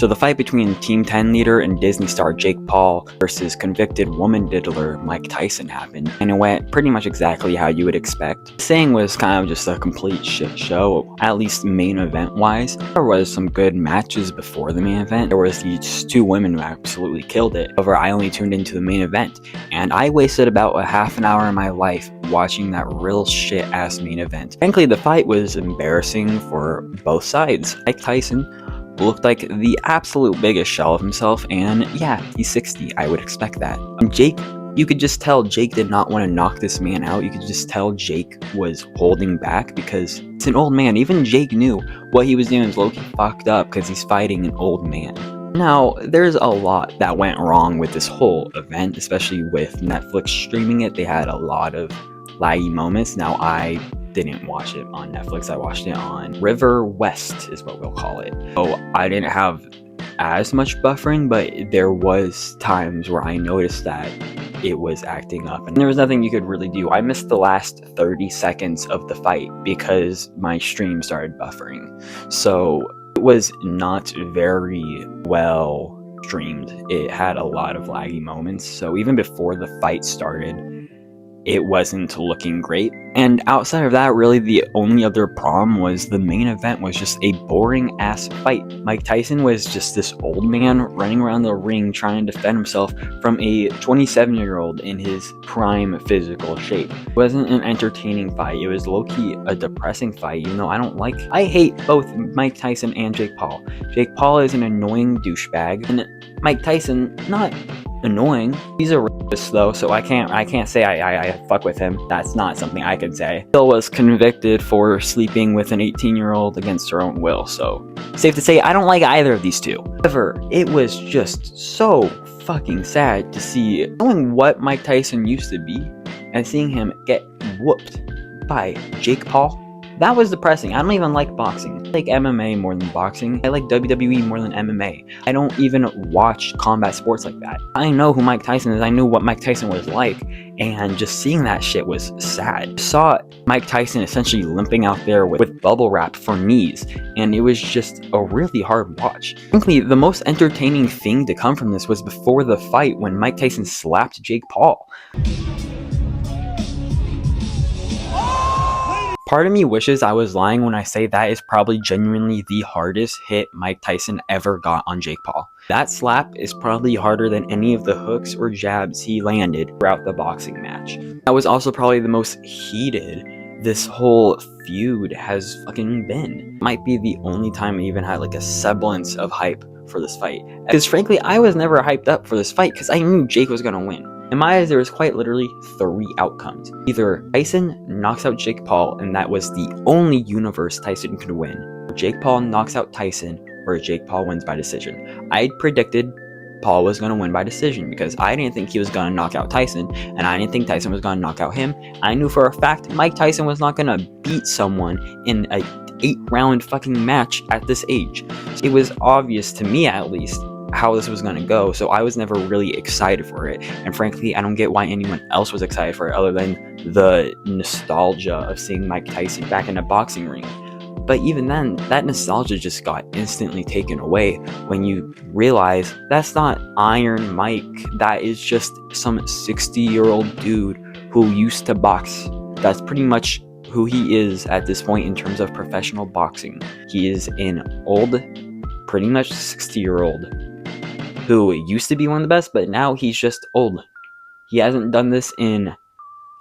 So the fight between Team 10 leader and Disney star Jake Paul versus convicted woman diddler Mike Tyson happened, and it went pretty much exactly how you would expect. The saying was kind of just a complete shit show, at least main event wise. There was some good matches before the main event. There was these two women who absolutely killed it. However, I only tuned into the main event, and I wasted about a half an hour of my life watching that real shit ass main event. Frankly, the fight was embarrassing for both sides. Mike Tyson looked like the absolute biggest shell of himself, and yeah, he's 60, I would expect that. And Jake, you could just tell Jake did not want to knock this man out. You could just tell Jake was holding back because it's an old man. Even Jake knew what he was doing was low-key fucked up because he's fighting an old man. Now, there's a lot that went wrong with this whole event, especially with Netflix streaming it. They had a lot of laggy moments. Now, I didn't watch it on Netflix. I watched it on River West is what we'll call it. So I didn't have as much buffering, but there was times where I noticed that it was acting up and there was nothing you could really do. I missed the last 30 seconds of the fight because my stream started buffering. So it was not very well streamed. It had a lot of laggy moments. So even before the fight started, it wasn't looking great. And outside of that, really the only other problem was the main event was just a boring ass fight. Mike Tyson was just this old man running around the ring trying to defend himself from a 27-year-old in his prime physical shape. It wasn't an entertaining fight. It was low-key a depressing fight, even though I hate both Mike Tyson and Jake Paul. Jake Paul is an annoying douchebag, and Mike Tyson, not annoying. He's a racist though, so I can't say I fuck with him. That's not something I can say. Still was convicted for sleeping with an 18-year-old against her own will, so safe to say I don't like either of these two. However, it was just so fucking sad to see knowing what Mike Tyson used to be and seeing him get whooped by Jake Paul. That was depressing. I don't even like boxing. I like MMA more than boxing. I like WWE more than MMA. I don't even watch combat sports like that. I know who Mike Tyson is. I knew what Mike Tyson was like, and just seeing that shit was sad. I saw Mike Tyson essentially limping out there with bubble wrap for knees, and it was just a really hard watch. Frankly, the most entertaining thing to come from this was before the fight when Mike Tyson slapped Jake Paul. Part of me wishes I was lying when I say that is probably genuinely the hardest hit Mike Tyson ever got on Jake Paul. That slap is probably harder than any of the hooks or jabs he landed throughout the boxing match. That was also probably the most heated this whole feud has fucking been. Might be the only time I even had like a semblance of hype for this fight. Because frankly, I was never hyped up for this fight because I knew Jake was gonna win. In my eyes, there was quite literally 3 outcomes. Either Tyson knocks out Jake Paul, and that was the only universe Tyson could win, or Jake Paul knocks out Tyson, or Jake Paul wins by decision. I predicted Paul was going to win by decision because I didn't think he was going to knock out Tyson, and I didn't think Tyson was going to knock out him. I knew for a fact Mike Tyson was not going to beat someone in a 8-round fucking match at this age. It was obvious to me, at least, how this was going to go, so I was never really excited for it, and frankly I don't get why anyone else was excited for it other than the nostalgia of seeing Mike Tyson back in a boxing ring. But even then, that nostalgia just got instantly taken away when you realize that's not Iron Mike. That is just some 60-year-old dude who used to box. That's pretty much who he is at this point in terms of professional boxing. He is an old, pretty much 60-year-old who used to be one of the best, but now he's just old. He hasn't done this in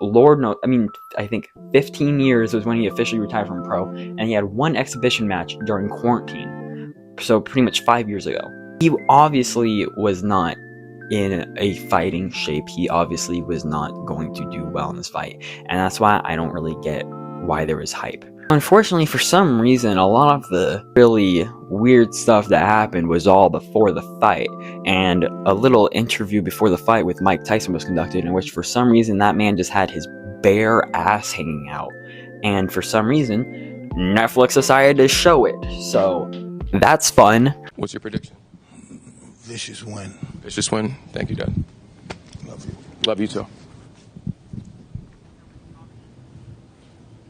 I think 15 years was when he officially retired from pro, and he had one exhibition match during quarantine, so pretty much 5 years ago. He obviously was not in a fighting shape. He obviously was not going to do well in this fight, and that's why I don't really get why there was hype. Unfortunately, for some reason, a lot of the really weird stuff that happened was all before the fight, and a little interview before the fight with Mike Tyson was conducted in which for some reason that man just had his bare ass hanging out, and for some reason Netflix decided to show it, so that's fun. What's your prediction? Vicious win. Vicious win? Thank you, Dad. Love you. Love you too.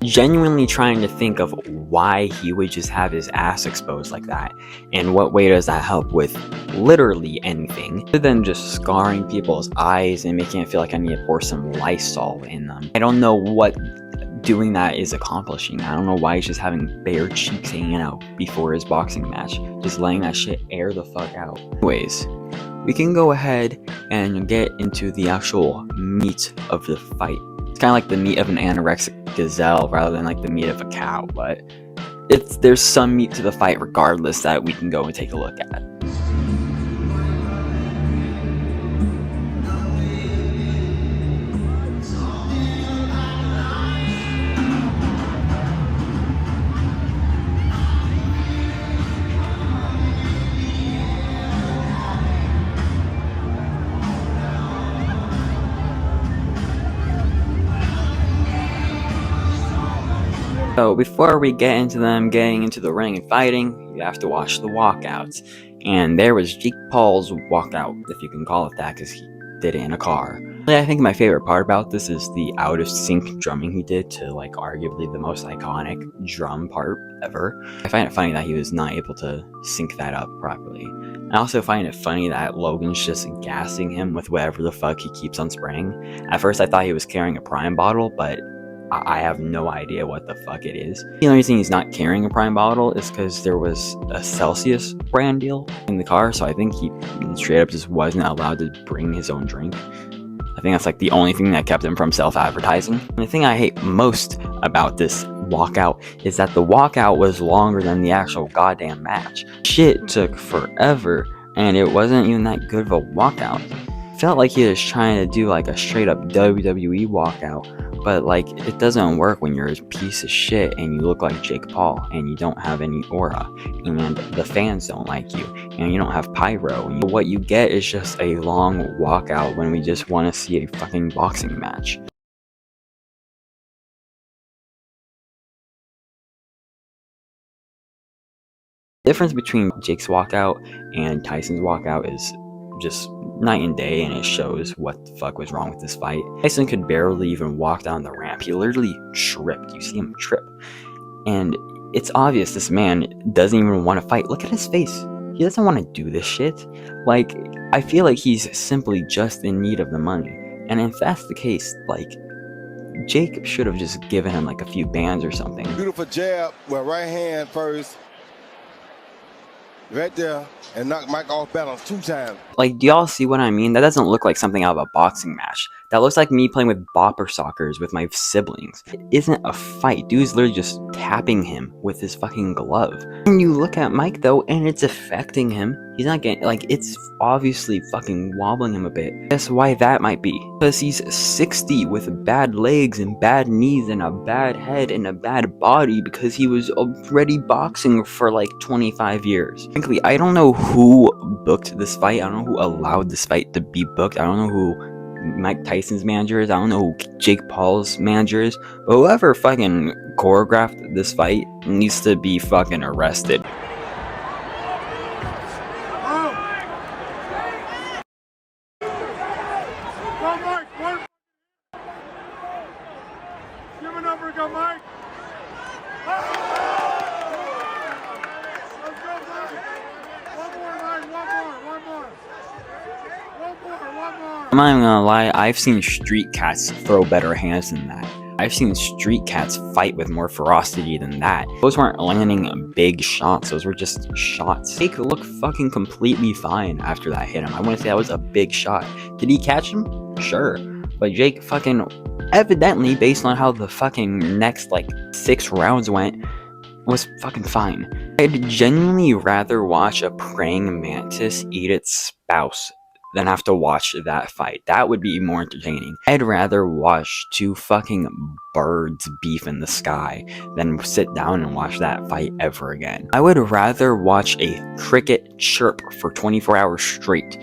genuinely trying to think of why he would just have his ass exposed like that, and what way does that help with literally anything other than just scarring people's eyes and making it feel like I need to pour some Lysol in them. I don't know what doing that is accomplishing. I don't know why he's just having bare cheeks hanging out before his boxing match, just letting that shit air the fuck out. Anyways, we can go ahead and get into the actual meat of the fight. It's kind of like the meat of an anorexic gazelle rather than like the meat of a cow, but there's some meat to the fight regardless that we can go and take a look at. So before we get into them getting into the ring and fighting, you have to watch the walkouts. And there was Jake Paul's walkout, if you can call it that, because he did it in a car. I think my favorite part about this is the out of sync drumming he did to like arguably the most iconic drum part ever. I find it funny that he was not able to sync that up properly. I also find it funny that Logan's just gassing him with whatever the fuck he keeps on spraying. At first I thought he was carrying a Prime bottle, but I have no idea what the fuck it is. The only reason he's not carrying a Prime bottle is because there was a Celsius brand deal in the car, so I think he straight up just wasn't allowed to bring his own drink. I think that's like the only thing that kept him from self-advertising. And the thing I hate most about this walkout is that the walkout was longer than the actual goddamn match. Shit took forever, and it wasn't even that good of a walkout. It felt like he was trying to do like a straight up WWE walkout, but like it doesn't work when you're a piece of shit and you look like Jake Paul and you don't have any aura and the fans don't like you and you don't have pyro. And what you get is just a long walkout when we just want to see a fucking boxing match. The difference between Jake's walkout and Tyson's walkout is just night and day, and it shows what the fuck was wrong with this fight. Tyson could barely even walk down the ramp. He literally tripped. You see him trip. And it's obvious this man doesn't even want to fight. Look at his face. He doesn't want to do this shit. Like, I feel like he's simply just in need of the money. And if that's the case, like, Jake should have just given him like a few bands or something. Beautiful jab with right hand first. Right there, and knock Mike off balance 2 times. Like, do y'all see what I mean? That doesn't look like something out of a boxing match. That looks like me playing with bopper sockers with my siblings. It isn't a fight. Dude's literally just tapping him with his fucking glove. And you look at Mike though, and it's affecting him. He's not getting, like, it's obviously fucking wobbling him a bit. Guess why that might be? Because he's 60 with bad legs and bad knees and a bad head and a bad body because he was already boxing for like 25 years. Frankly, I don't know who booked this fight. I don't know who allowed this fight to be booked. I don't know who Mike Tyson's manager is. I don't know who Jake Paul's manager is. But whoever fucking choreographed this fight needs to be fucking arrested. Give a number, go, Mike. Let's go, Mike. One more, Mike. One more. I'm not even gonna lie, I've seen street cats throw better hands than that. I've seen street cats fight with more ferocity than that. Those weren't landing big shots, those were just shots. Jake looked fucking completely fine after that hit him. I wouldn't say that was a big shot. Did he catch him? Sure. But Jake fucking, evidently, based on how the fucking next like 6 rounds went, was fucking fine. I'd genuinely rather watch a praying mantis eat its spouse than have to watch that fight. That would be more entertaining. I'd rather watch 2 fucking birds beef in the sky than sit down and watch that fight ever again. I would rather watch a cricket chirp for 24 hours straight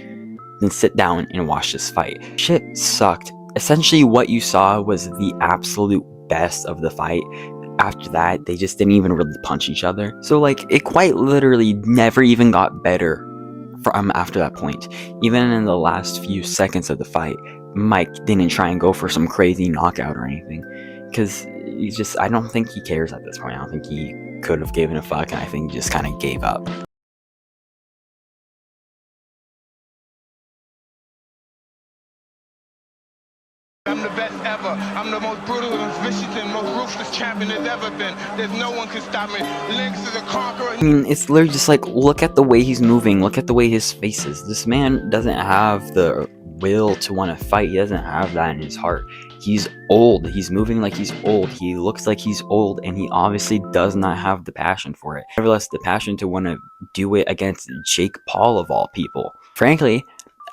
than sit down and watch this fight. Shit sucked. Essentially what you saw was the absolute best of the fight. After that, they just didn't even really punch each other. So like, it quite literally never even got better from after that point. Even in the last few seconds of the fight, Mike didn't try and go for some crazy knockout or anything. Because he's just, I don't think he cares at this point. I don't think he could have given a fuck, and I think he just kind of gave up. I'm the best ever. I'm the most brutal and vicious and most ruthless champion there's ever been. There's no one can stop me. Lynx is a conqueror. I mean, it's literally just like, look at the way he's moving. Look at the way his face is. This man doesn't have the will to want to fight. He doesn't have that in his heart. He's old. He's moving like he's old. He looks like he's old, and he obviously does not have the passion for it. Nevertheless, the passion to want to do it against Jake Paul of all people. Frankly,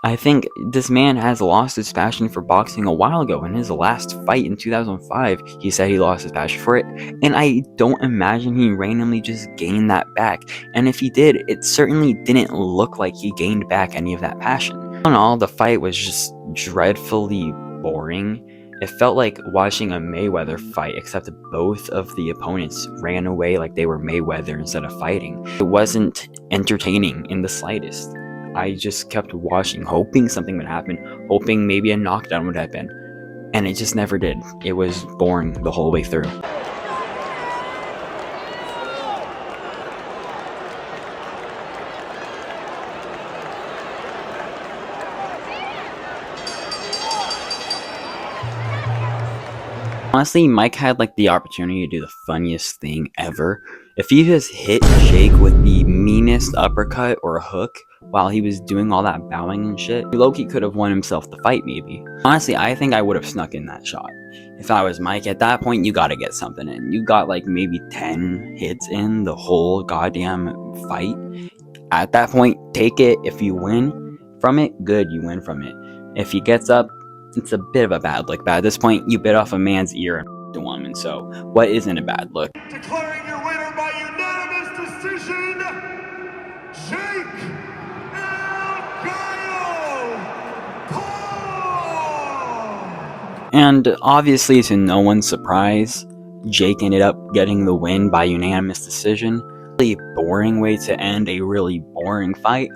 I think this man has lost his passion for boxing a while ago. In his last fight in 2005, he said he lost his passion for it, and I don't imagine he randomly just gained that back. And if he did, it certainly didn't look like he gained back any of that passion. All in all, the fight was just dreadfully boring. It felt like watching a Mayweather fight, except both of the opponents ran away like they were Mayweather instead of fighting. It wasn't entertaining in the slightest. I just kept watching, hoping something would happen, hoping maybe a knockdown would happen, and it just never did. It was boring the whole way through. Honestly, Mike had like the opportunity to do the funniest thing ever. If he just hit Jake with the meanest uppercut or a hook while he was doing all that bowing and shit, Loki could have won himself the fight maybe. Honestly, I think I would have snuck in that shot. If I was Mike, at that point, you gotta get something in. You got like maybe 10 hits in the whole goddamn fight. At that point, take it. If you win from it, good, you win from it. If he gets up, it's a bit of a bad look, but at this point, you bit off a man's ear and a woman, so what isn't a bad look? Declaring your winner by unanimous decision, Jake Paul. And obviously, to no one's surprise, Jake ended up getting the win by unanimous decision. Really boring way to end a really boring fight,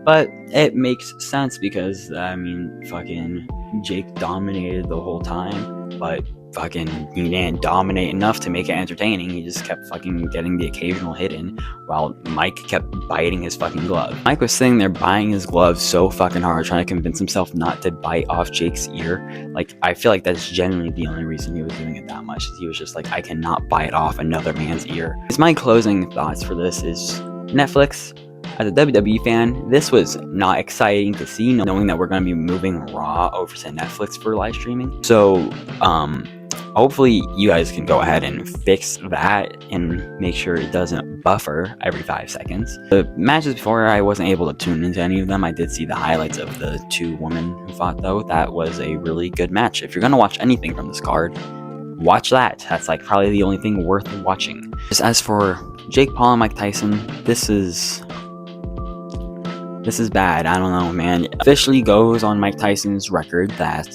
but it makes sense because, I mean, fucking Jake dominated the whole time, but fucking he didn't dominate enough to make it entertaining. He just kept fucking getting the occasional hit in while Mike kept biting his fucking glove. Mike was sitting there biting his glove so fucking hard, trying to convince himself not to bite off Jake's ear. Like, I feel like that's genuinely the only reason he was doing it that much. He was just like, I cannot bite off another man's ear. My closing thoughts for this is, Netflix, as a WWE fan, this was not exciting to see, knowing that we're going to be moving Raw over to Netflix for live streaming. So, hopefully you guys can go ahead and fix that and make sure it doesn't buffer every 5 seconds. The matches before, I wasn't able to tune into any of them. I did see the highlights of the 2 women who fought, though. That was a really good match. If you're going to watch anything from this card, watch that. That's like probably the only thing worth watching. Just as for Jake Paul and Mike Tyson, this is bad. I don't know, man. It officially goes on Mike Tyson's record that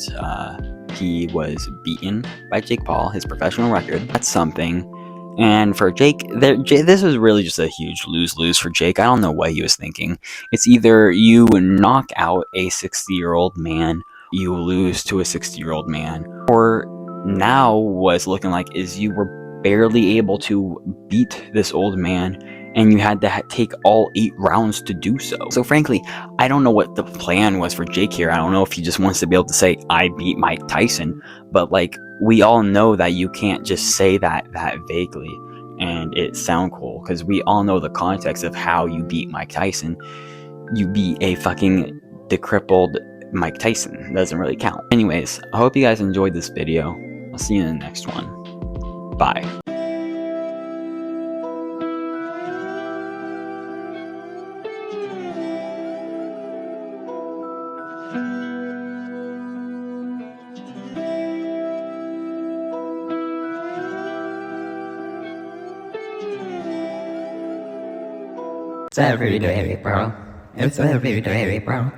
he was beaten by Jake Paul, his professional record. That's something. And for Jake, this was really just a huge lose-lose for Jake. I don't know what he was thinking. It's either you knock out a 60-year-old man, you lose to a 60-year-old man, or now what's looking like is you were barely able to beat this old man, and you had to take all 8 rounds to do so. So frankly, I don't know what the plan was for Jake here. I don't know if he just wants to be able to say, I beat Mike Tyson, but like, we all know that you can't just say that vaguely and it sound cool, because we all know the context of how you beat Mike Tyson. You beat a fucking decrepit Mike Tyson. It doesn't really count. Anyways, I hope you guys enjoyed this video. I'll see you in the next one. Bye. It's every day, bro. It's every day, bro.